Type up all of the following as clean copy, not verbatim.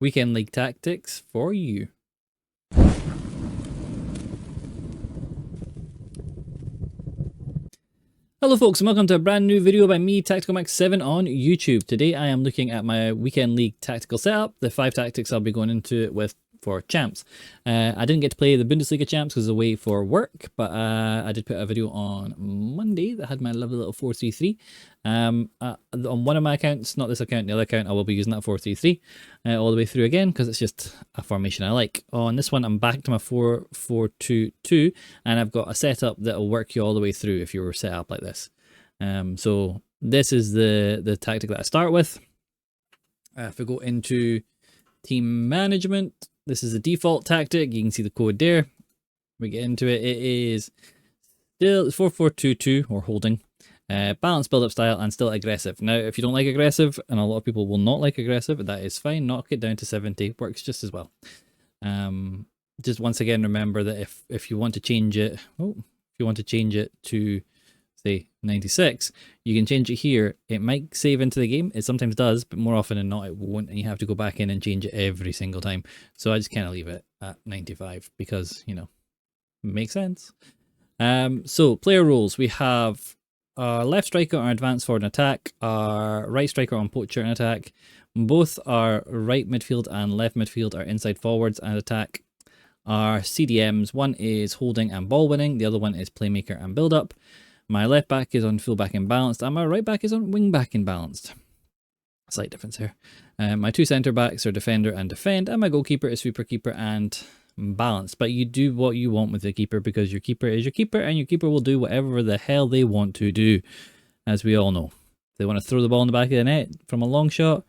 Weekend League tactics for you. Hello folks and welcome to a brand new video by me, Tactical Max 7 on YouTube. Today I am looking at my Weekend League tactical setup, the 5 tactics I'll be going into it with for champs. I didn't get to play the Bundesliga champs because I was away for work, but I did put a video on Monday that had my lovely little 4-3-3. On one of my accounts, not this account, the other account, I will be using that 4-3-3 all the way through again because it's just a formation I like. On this one, I'm back to my 4-4-2-2, and I've got a setup that will work you all the way through if you were set up like this. So this is the tactic that I start with. If we go into team management, this is the default tactic. You can see the code there. We get into it. It is still 4-4-2-2 or holding. Balanced build-up style and still aggressive. Now, if you don't like aggressive, and a lot of people will not like aggressive, that is fine. Knock it down to 70. Works just as well. Just once again, remember that if you want to change it, to say 96, you can change it here. It might save into the game. It sometimes does, but more often than not it won't, and you have to go back in and change it every single time. So I just kind of leave it at 95 because, you know, makes sense. So player roles, we have our left striker on advanced forward and attack, our right striker on poacher and attack. Both our right midfield and left midfield are inside forwards and attack. Our CDMs, one is holding and ball winning, the other one is playmaker and build up. My left back is on full back and balanced, and my right back is on wing back and balanced. Slight difference here. My two centre backs are defender and defend, and my goalkeeper is sweeper, keeper, and balanced. But you do what you want with the keeper because your keeper is your keeper, and your keeper will do whatever the hell they want to do, as we all know. If they want to throw the ball in the back of the net from a long shot,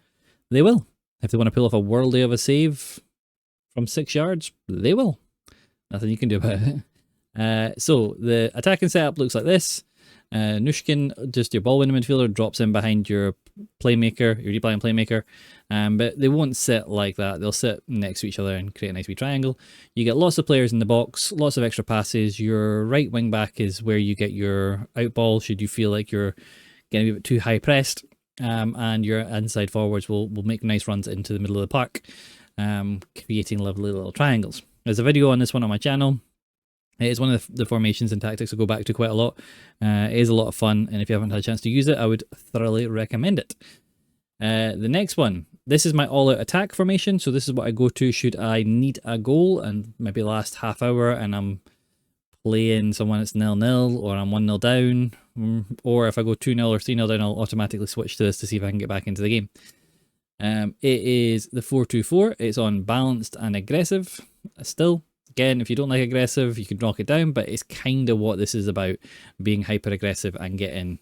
they will. If they want to pull off a worldie of a save from 6 yards, they will. Nothing you can do about it. So the attacking setup looks like this. Nushkin, just your ball winning midfielder, drops in behind your playmaker, your deep line playmaker, but they won't sit like that. They'll sit next to each other and create a nice wee triangle. You get lots of players in the box, lots of extra passes. Your right wing back is where you get your out ball should you feel like you're getting a bit too high pressed, and your inside forwards will make nice runs into the middle of the park, creating lovely little triangles. There's a video on this one on my channel. It is one of the formations and tactics I go back to quite a lot. It is a lot of fun, and if you haven't had a chance to use it, I would thoroughly recommend it. The next one, this is my all-out attack formation. So this is what I go to should I need a goal and maybe last half hour and I'm playing someone that's 0-0 or I'm 1-0 down, or if I go 2-0 or 3-0 down, I'll automatically switch to this to see if I can get back into the game. It is the 4-2-4. It's on balanced and aggressive still. Again, if you don't like aggressive, you can knock it down, but it's kind of what this is about, being hyper aggressive and getting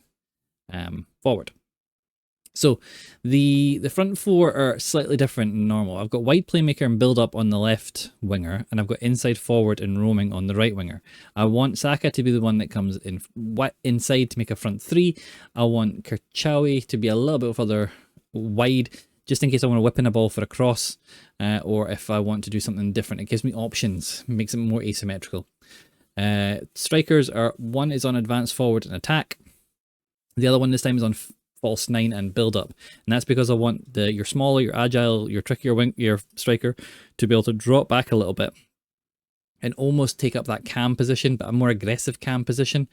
forward. So the front four are slightly different than normal. I've got wide playmaker and build up on the left winger, and I've got inside forward and roaming on the right winger. I want Saka to be the one that comes in inside to make a front three. I want Kerchawi to be a little bit further wide, just in case I want to whip in a ball for a cross, or if I want to do something different. It gives me options, makes it more asymmetrical. Strikers are, one is on advanced forward and attack. The other one this time is on false 9 and build up. And that's because I want your smaller, your agile, your trickier your striker to be able to drop back a little bit and almost take up that cam position, but a more aggressive cam position,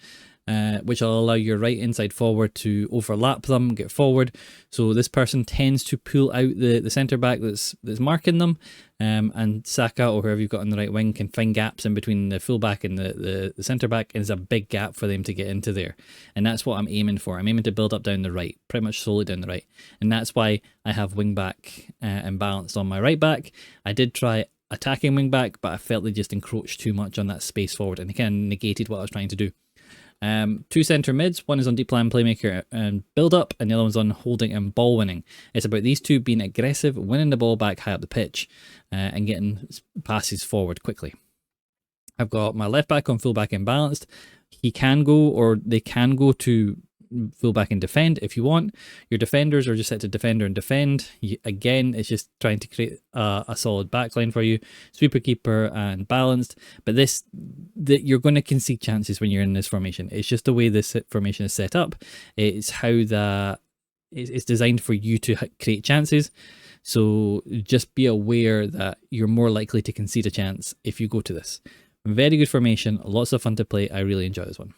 which will allow your right inside forward to overlap them, get forward. So this person tends to pull out the centre back that's marking them, and Saka or whoever you've got on the right wing can find gaps in between the full back and the centre back, and there's a big gap for them to get into there. And that's what I'm aiming for. I'm aiming to build up down the right, pretty much solely down the right. And that's why I have wing back and balanced on my right back. I did try attacking wing back, but I felt they just encroached too much on that space forward and they kind of negated what I was trying to do. Two centre mids, one is on deep line playmaker and build up, and the other one's on holding and ball winning. It's about these two being aggressive, winning the ball back high up the pitch, and getting passes forward quickly. I've got my left back on full back and balanced. He can go, or they can go to full back and defend if you want. Your defenders are just set to defender and defend. Again, it's just trying to create a solid backline for you. Sweeper, keeper, and balanced. But you're going to concede chances when you're in this formation. It's just the way this formation is set up. It's how it's designed for you to create chances. So just be aware that you're more likely to concede a chance if you go to this. Very good formation, lots of fun to play. I really enjoy this one.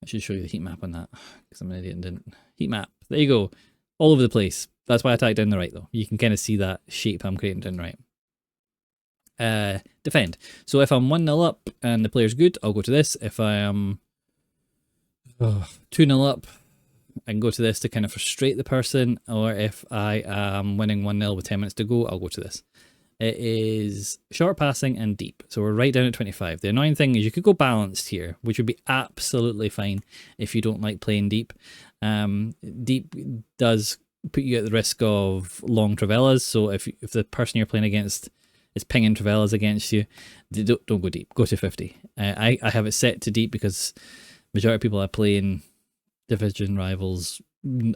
I should show you the heat map on that because I'm an idiot and didn't. Heat map, there you go. All over the place. That's why I tagged down the right though. You can kind of see that shape I'm creating down the right. Defend. So if I'm 1-0 up and the player's good, I'll go to this. If I am 2-0 up, I can go to this to kind of frustrate the person. Or if I am winning 1-0 with 10 minutes to go, I'll go to this. It is short passing and deep. So we're right down at 25. The annoying thing is you could go balanced here, which would be absolutely fine if you don't like playing deep. Deep does put you at the risk of long Travellas. So if the person you're playing against is pinging Travellas against you, don't go deep. Go to 50. I have it set to deep because majority of people I play in division rivals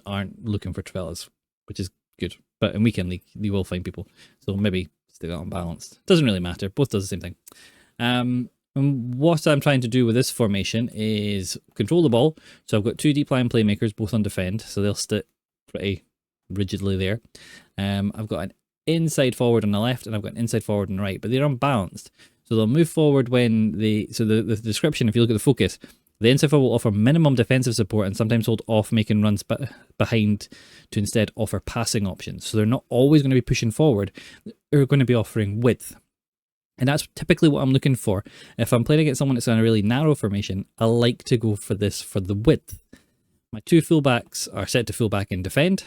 aren't looking for Travellas, which is good. But in weekend league, you will find people. So maybe stick that on balanced. Doesn't really matter. Both does the same thing. And what I'm trying to do with this formation is control the ball. So I've got two deep line playmakers, both on defend. So they'll sit pretty rigidly there. I've got an inside forward on the left and I've got an inside forward on the right, but they're unbalanced. So they'll move forward when so the description, if you look at the focus, the inside forward will offer minimum defensive support and sometimes hold off making runs behind to instead offer passing options. So they're not always going to be pushing forward. They're going to be offering width. And that's typically what I'm looking for. If I'm playing against someone that's in a really narrow formation, I like to go for this for the width. My two fullbacks are set to fullback and defend.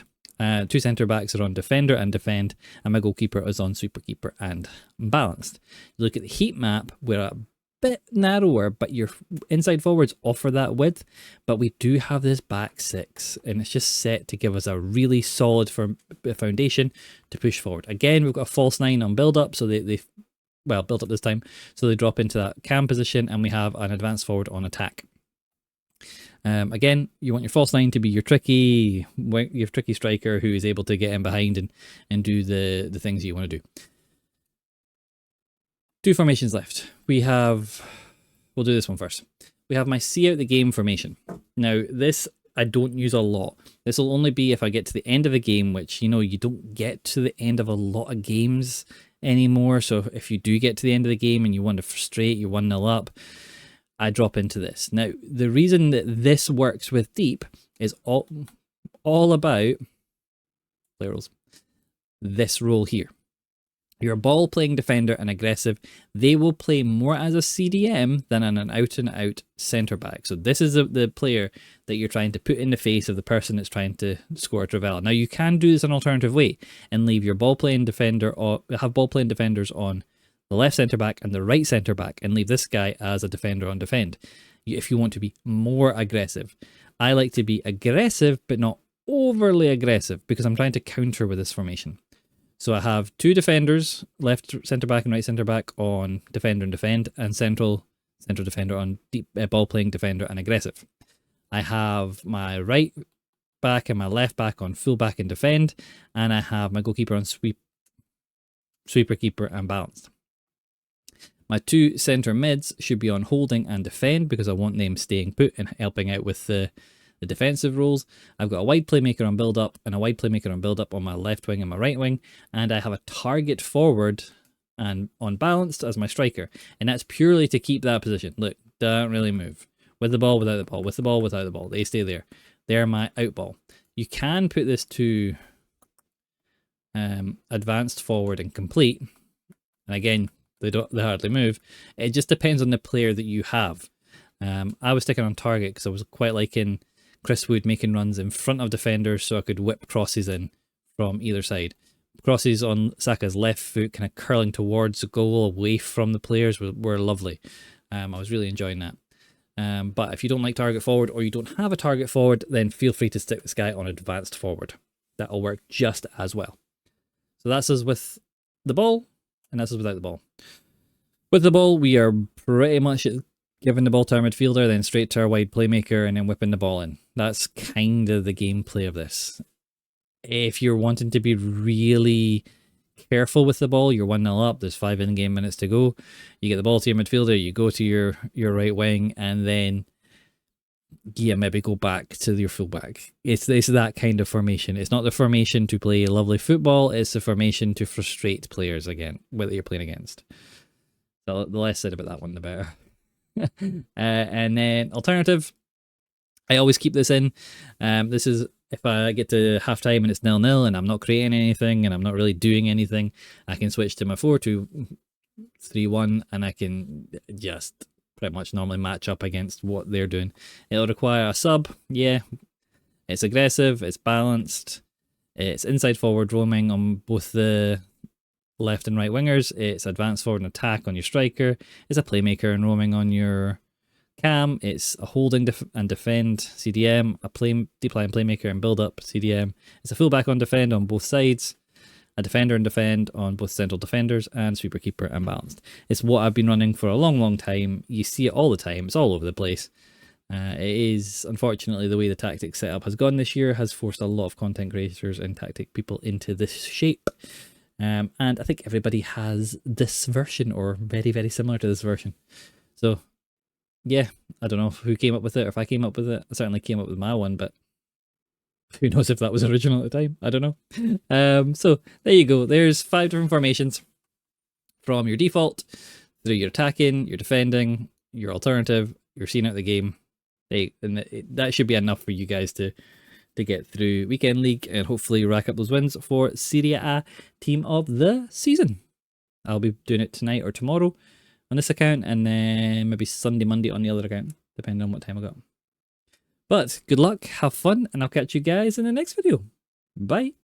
Two centre backs are on defender and defend. And my goalkeeper is on superkeeper and balanced. You look at the heat map, we're a bit narrower, but your inside forwards offer that width. But we do have this back six, and it's just set to give us a really solid foundation to push forward. Again, we've got a false nine on build up, so they built up this time, so they drop into that cam position, and we have an advanced forward on attack. Again, you want your false nine to be your tricky striker who is able to get in behind and do the things you want to do. Two formations left. We'll do this one first. We have my see out the game formation. Now, this I don't use a lot. This will only be if I get to the end of a game, which, you know, you don't get to the end of a lot of games anymore. So if you do get to the end of the game and you want to frustrate, you're 1-0 up, I drop into this. Now, the reason that this works with deep is all about play roles. This role here. You're a ball playing defender and aggressive. They will play more as a CDM than an out and out centre back. So this is the player that you're trying to put in the face of the person that's trying to score a Travella. Now you can do this an alternative way and leave your ball playing defender or have ball playing defenders on the left centre back and the right centre back and leave this guy as a defender on defend. If you want to be more aggressive, I like to be aggressive but not overly aggressive because I'm trying to counter with this formation. So I have two defenders, left centre back and right centre back on defender and defend, and central defender on deep ball playing defender and aggressive. I have my right back and my left back on full back and defend, and I have my goalkeeper on sweeper keeper and balanced. My two centre mids should be on holding and defend because I want them staying put and helping out with the defensive roles. I've got a wide playmaker on build up and a wide playmaker on build up on my left wing and my right wing, and I have a target forward and on balanced as my striker, and that's purely to keep that position. Look, don't really move with the ball, without the ball, with the ball, without the ball. They stay there. They're my out ball. You can put this to advanced forward and complete, and again they hardly move. It just depends on the player that you have. I was sticking on target because I was quite liking Chris Wood making runs in front of defenders so I could whip crosses in from either side. Crosses on Saka's left foot kind of curling towards the goal away from the players were lovely. I was really enjoying that. But if you don't like target forward or you don't have a target forward, then feel free to stick this guy on advanced forward. That'll work just as well. So that's us with the ball, and that's us without the ball. With the ball, we are pretty much giving the ball to our midfielder, then straight to our wide playmaker, and then whipping the ball in. That's kind of the gameplay of this. If you're wanting to be really careful with the ball, you're 1-0 up, there's 5 in-game minutes to go. You get the ball to your midfielder, you go to your right wing, and then yeah, maybe go back to your fullback. It's that kind of formation. It's not the formation to play lovely football. It's the formation to frustrate players again, whether you're playing against. So the less said about that one, the better. And then alternative, I always keep this in. This is if I get to halftime and it's 0-0 and I'm not creating anything and I'm not really doing anything, I can switch to my 4-2-3-1 and I can just pretty much normally match up against what they're doing. It'll require a sub, yeah. It's aggressive, it's balanced, it's inside forward roaming on both the left and right wingers, it's advanced forward and attack on your striker, it's a playmaker and roaming on your cam, it's a holding and defend CDM, a deep line playmaker and build up CDM, it's a fullback on defend on both sides, a defender and defend on both central defenders, and sweeper keeper and balanced. It's what I've been running for a long time. You see it all the time, it's all over the place. It is, unfortunately, the way the tactic setup has gone this year has forced a lot of content creators and tactic people into this shape. And I think everybody has this version or very similar to this version. So yeah, I don't know who came up with it or if I came up with it. I certainly came up with my one, but who knows if that was original at the time? I don't know. So there you go. There's 5 different formations from your default through your attacking, your defending, your alternative, your seeing out the game. That should be enough for you guys to get through Weekend League and hopefully rack up those wins for Serie A Team of the Season. I'll be doing it tonight or tomorrow on this account and then maybe Sunday, Monday on the other account, depending on what time I got. But good luck, have fun, and I'll catch you guys in the next video. Bye.